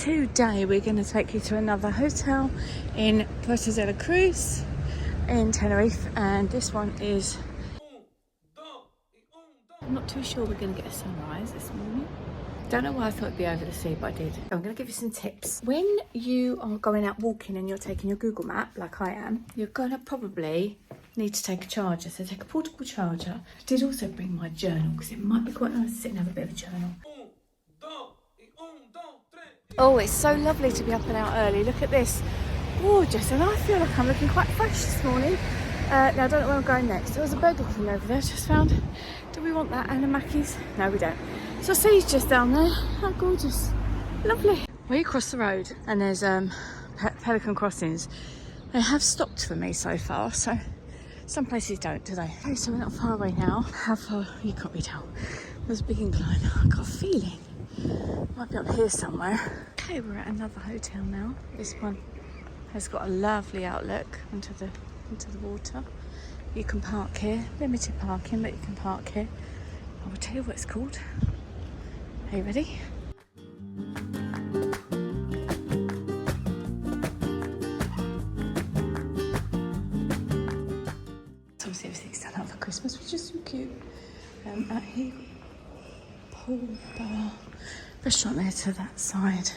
today we're going to take you to another hotel in Puerto de la Cruz in Tenerife, and this one is... I'm not too sure we're going to get a sunrise this morning. Don't know why I thought it'd be over the sea, but I did. I'm going to give you some tips. When you are going out walking and you're taking your Google map, like I am, you're going to probably need to take a charger. So take a portable charger. I did also bring my journal because it might be quite nice to sit and have a bit of a journal. Oh, it's so lovely to be up and out early. Look at this. Gorgeous. And I feel like I'm looking quite fresh this morning. Now, I don't know where I'm going next. There was a Burger King over there, just found. Do we want that? And a Mackey's? No, we don't. So I see it's just down there. How gorgeous. Lovely. We cross the road and there's Pelican crossings. They have stopped for me so far, so some places don't, do they? Okay, so we're not far away now. How far? You can't really tell. There's a big incline. I've got a feeling it might be up here somewhere. Okay, we're at another hotel now. This one has got a lovely outlook into the water. You can park here. Limited parking, but you can park here. I will tell you what it's called. Are you ready? So obviously everything's done up for Christmas, which is so cute. Out here, pool bar, restaurant there to that side.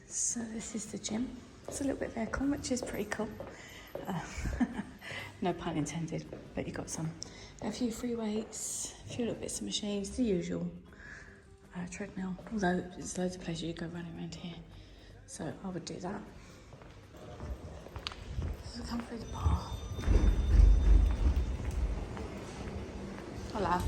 So this is the gym. It's a little bit of aircon, which is pretty cool. No pun intended, but you got a few free weights, a few little bits of machines, the usual treadmill. Although there's loads of places you go running around here, so I would do that. So we come through the bar. Hola.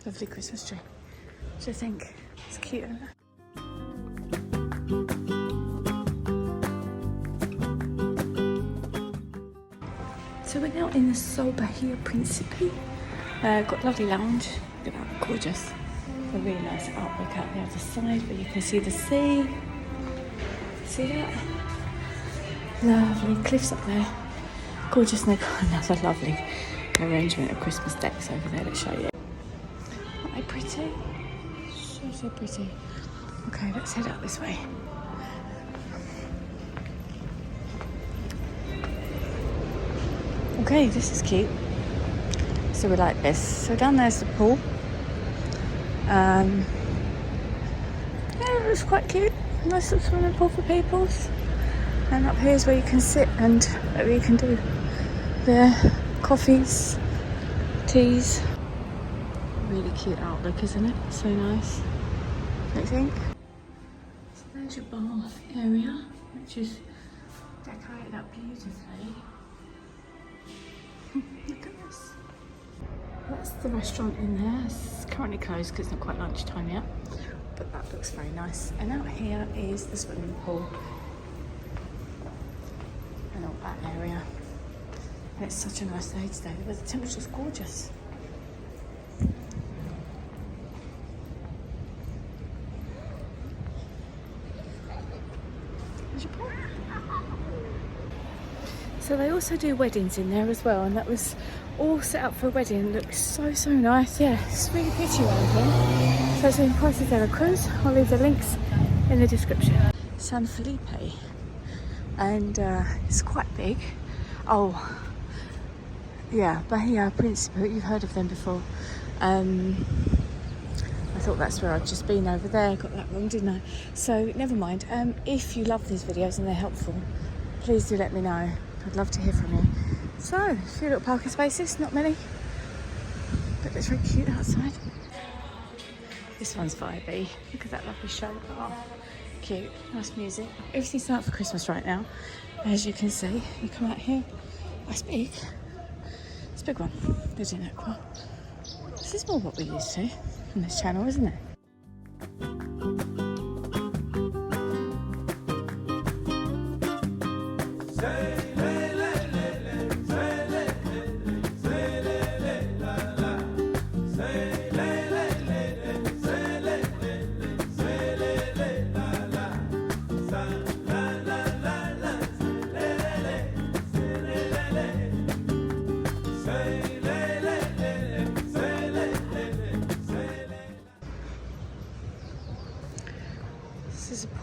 Lovely Christmas tree. What do you think? It's cute, isn't it? So we're now in the Bahia Principe. Got a lovely lounge. Look at that, gorgeous. A really nice artwork out the other side where you can see the sea. See that? Lovely cliffs up there. Gorgeous, and they've got another lovely arrangement of Christmas decks over there. Let's show you. Pretty, so pretty. Okay, let's head out this way. Okay, this is cute. So we like this. So down there's the pool. Yeah, it was quite cute. Nice little swimming pool for peoples. And up here is where you can sit and where you can do the coffees, teas. Really cute outlook, isn't it? So nice. Don't you think? So there's your bath area, which is decorated up beautifully. Look at this. That's the restaurant in there. It's currently closed because it's not quite lunchtime yet, but that looks very nice. And out here is the swimming pool and all that area. And it's such a nice day today. The temperature's gorgeous. So they also do weddings in there as well, and that was all set up for a wedding. It looks so nice. Yeah, it's really pretty around here. So it's in Puerto de la Cruz. I'll leave the links in the description. San Felipe, and it's quite big. Oh, yeah, Bahia Principe. You've heard of them before. I thought that's where I'd just been over there. Got that wrong, didn't I? So never mind. If you love these videos and they're helpful, please do let me know. I'd love to hear from you. So, a few little parking spaces, not many, but it's very cute outside. This one's vibey. Look at that lovely show. Oh, cute, nice music. Everything's out for Christmas right now, as you can see. You come out here. That's big. It's a big one. There's an aqua. This is more what we're used to on this channel, isn't it?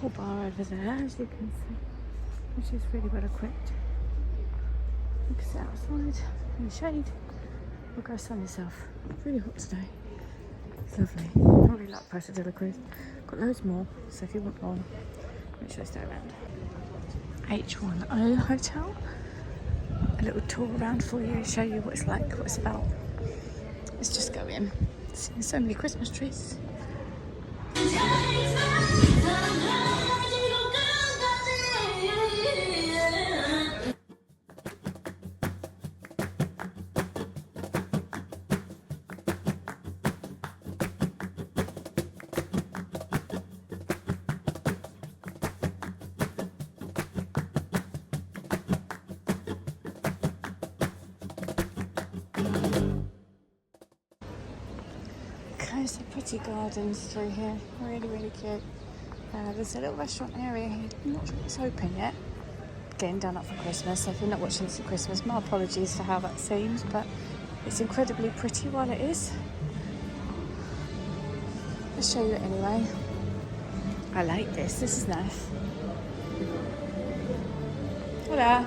pool bar over there, as you can see, which is really well equipped. You can sit outside in the shade or go sun yourself. It's really hot today. It's lovely. I really like Puerto de la Cruz. Got loads more, so if you want more, make sure you stay around. H10 Hotel. A little tour around for you, show you what it's like, what it's about. Let's just go in. Seeing so many Christmas trees. There's the pretty gardens through here, really, really cute. There's a little restaurant area here, I'm not sure it's open yet. Getting done up for Christmas, so if you're not watching this at Christmas, my apologies for how that seems, but it's incredibly pretty while it is. I'll show you it anyway. I like this is nice. Hola!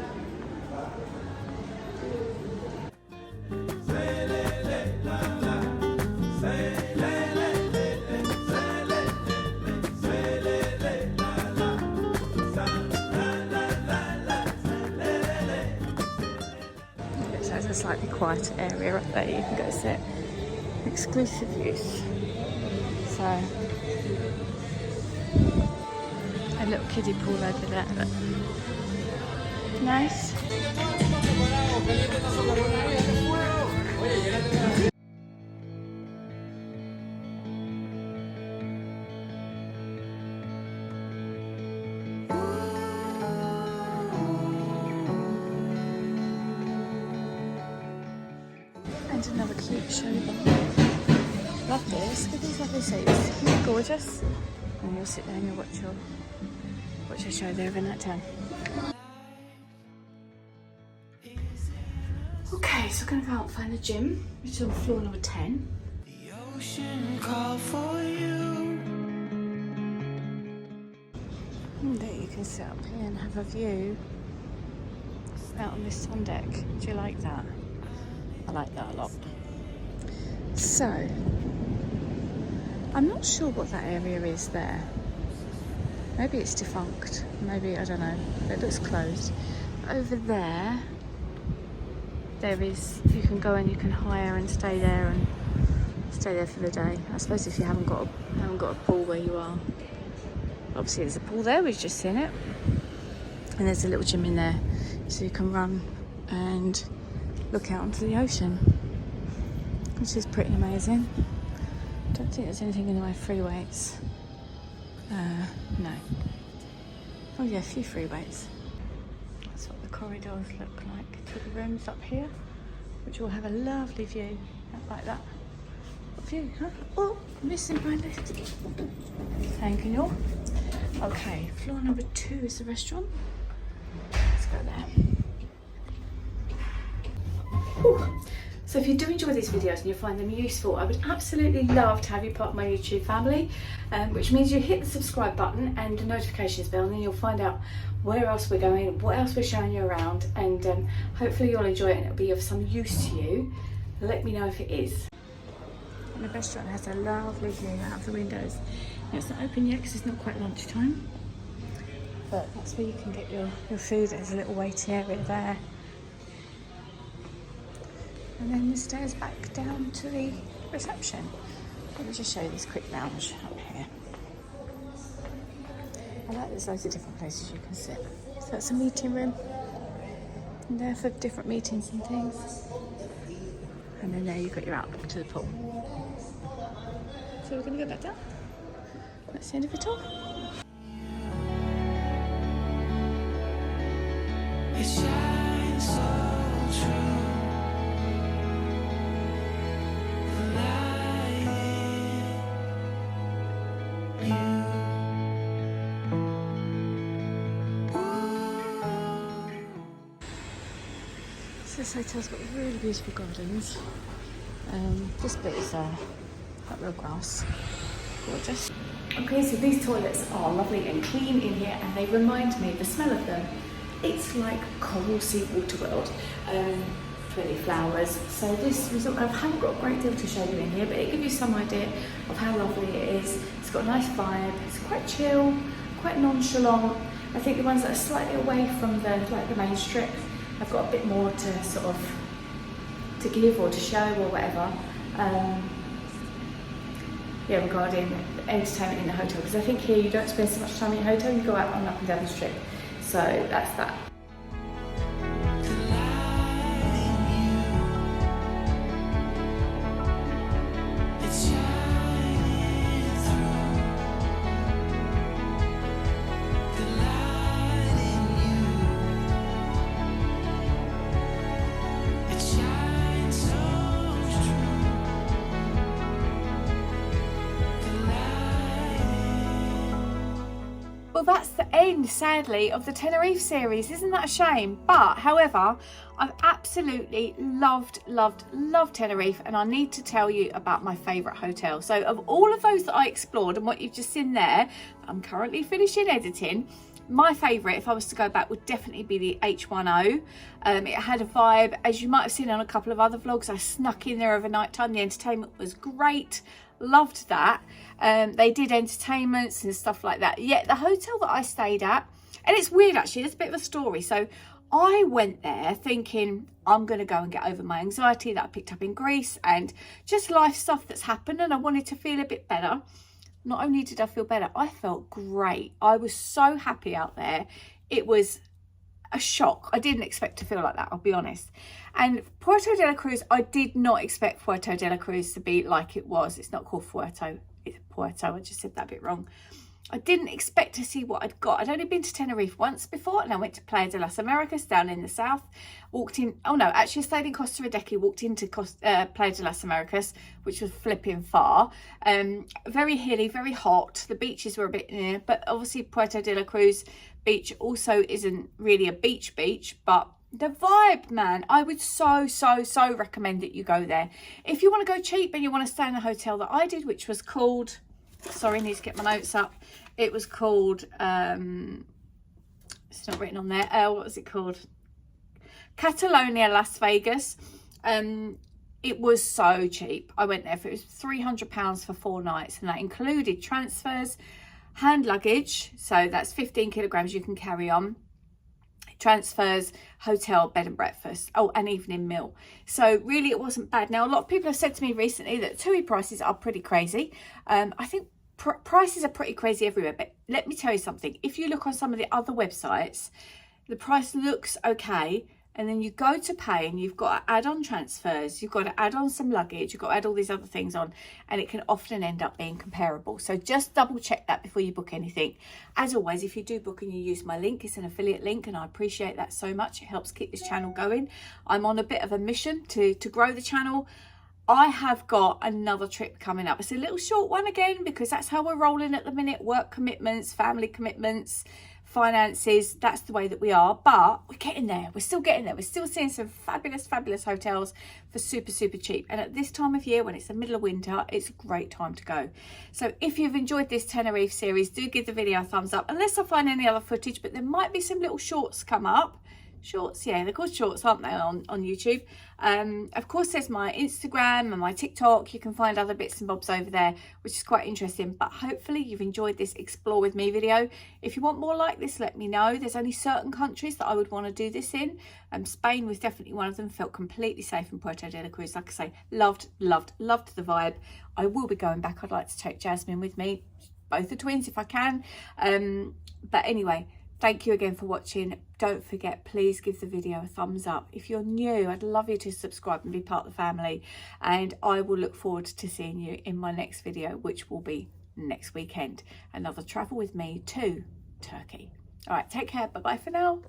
There's a slightly quieter area up there you can go sit. Exclusive use. So, a little kiddie pool over there. But nice. And another cute show bar. Love this. Look at these lovely seats. Isn't that gorgeous? And you'll sit there and you'll watch your show there every night time. Okay, so we're going to go out and find the gym, which is on floor number 10. The ocean call for you. And there you can sit up here and have a view out on this sun deck. Do you like that? I like that a lot. So, I'm not sure what that area is there. Maybe it's defunct. Maybe, I don't know. It looks closed. Over there, there is, you can go and you can hire and stay there for the day. I suppose if you haven't got a pool where you are. Obviously there's a pool there, we've just seen it. And there's a little gym in there, so you can run and look out onto the ocean, which is pretty amazing. Don't think there's anything in the way of free weights. No. Oh yeah, a few free weights. That's what the corridors look like to the rooms up here, which will have a lovely view, like that. What view, huh? Oh, missing my list. Thank you. Okay, floor number 2 is the restaurant. Let's go there. Whew. So if you do enjoy these videos and you find them useful, I would absolutely love to have you part of my YouTube family, which means you hit the subscribe button and the notifications bell, and then you'll find out where else we're going, what else we're showing you around, and hopefully you'll enjoy it and it'll be of some use to you. Let me know if it is. And the restaurant has a lovely view out of the windows. Now it's not open yet because it's not quite lunchtime, but that's where you can get your food. There's a little waiting area there. And then the stairs back down to the reception. Let me just show you this quick lounge up here. I like there's loads of different places you can sit. So that's a meeting room. And there for different meetings and things. And then there you've got your outlook to the pool. So we're going to go back down. That's the end of it all. It shines so true. This hotel's got really beautiful gardens. This bit is that real grass, gorgeous. Okay, so these toilets are lovely and clean in here, and they remind me, the smell of them, it's like Coral Sea Water World. Pretty flowers. So this resort, I haven't got a great deal to show you in here, but it gives you some idea of how lovely it is. It's got a nice vibe, it's quite chill, quite nonchalant. I think the ones that are slightly away from the main strip have got a bit more to sort of to give or to show or whatever. Yeah, regarding entertainment in the hotel, because I think here you don't spend so much time in your hotel, you go out and up and down the strip. So that's that. Well, that's the end, sadly, of the Tenerife series. Isn't that a shame? But, however, I've absolutely loved Tenerife, and I need to tell you about my favourite hotel. So, of all of those that I explored and what you've just seen there, I'm currently finishing editing. My favourite, if I was to go back, would definitely be the H10. It had a vibe, as you might have seen on a couple of other vlogs. I snuck in there over night time. The entertainment was great. Loved that. They did entertainments and stuff like that. Yet the hotel that I stayed at, and it's weird actually, there's a bit of a story. So I went there thinking I'm going to go and get over my anxiety that I picked up in Greece and just life stuff that's happened, and I wanted to feel a bit better. Not only did I feel better, I felt great. I was so happy out there. It was a shock. I didn't expect to feel like that, I'll be honest. And Puerto de la Cruz, I did not expect Puerto de la Cruz to be like it was. It's not called Puerto, it's Puerto. I just said that a bit wrong. I didn't expect to see what I'd got. I'd only been to Tenerife once before, and I went to Playa de las Americas down in the south. Walked in, oh no, actually I stayed in Costa Rica, walked into Playa de las Americas, which was flipping far. Very hilly, very hot. The beaches were a bit near, but obviously Puerto de la Cruz beach also isn't really a beach, but the vibe, man, I would so recommend that you go there. If you want to go cheap and you want to stay in the hotel that I did, which was called, sorry, I need to get my notes up. It was called, it's not written on there. What was it called? Catalonia Las Vegas. It was so cheap. I went there for, it was £300 for 4 nights, and that included transfers, hand luggage, so that's 15 kilograms you can carry on, transfers, hotel, bed and breakfast, oh, an evening meal. So really it wasn't bad. Now a lot of people have said to me recently that TUI prices are pretty crazy. I think prices are pretty crazy everywhere, but let me tell you something. If you look on some of the other websites, the price looks okay, and then you go to pay and you've got to add on transfers, you've got to add on some luggage, you've got to add all these other things on, and it can often end up being comparable. So just double check that before you book anything. As always, if you do book and you use my link, it's an affiliate link, and I appreciate that so much. It helps keep this channel going. I'm on a bit of a mission to grow the channel. I have got another trip coming up. It's a little short one again, because that's how we're rolling at the minute. Work commitments, family commitments, finances, that's the way that we are, but we're getting there. We're still getting there. We're still seeing some fabulous hotels for super cheap, and at this time of year, when it's the middle of winter, it's a great time to go. So if you've enjoyed this Tenerife series, do give the video a thumbs up, unless I find any other footage, but there might be some little shorts come up. Shorts, yeah, they're called shorts, aren't they, on YouTube. Of course, there's my Instagram and my TikTok. You can find other bits and bobs over there, which is quite interesting. But hopefully you've enjoyed this Explore With Me video. If you want more like this, let me know. There's only certain countries that I would want to do this in. Spain was definitely one of them. Felt completely safe in Puerto de la Cruz. Like I say, loved the vibe. I will be going back. I'd like to take Jasmine with me, both the twins if I can. But anyway, thank you again for watching. Don't forget, please give the video a thumbs up. If you're new, I'd love you to subscribe and be part of the family. And I will look forward to seeing you in my next video, which will be next weekend. Another travel with me to Turkey. All right, take care. Bye-bye for now.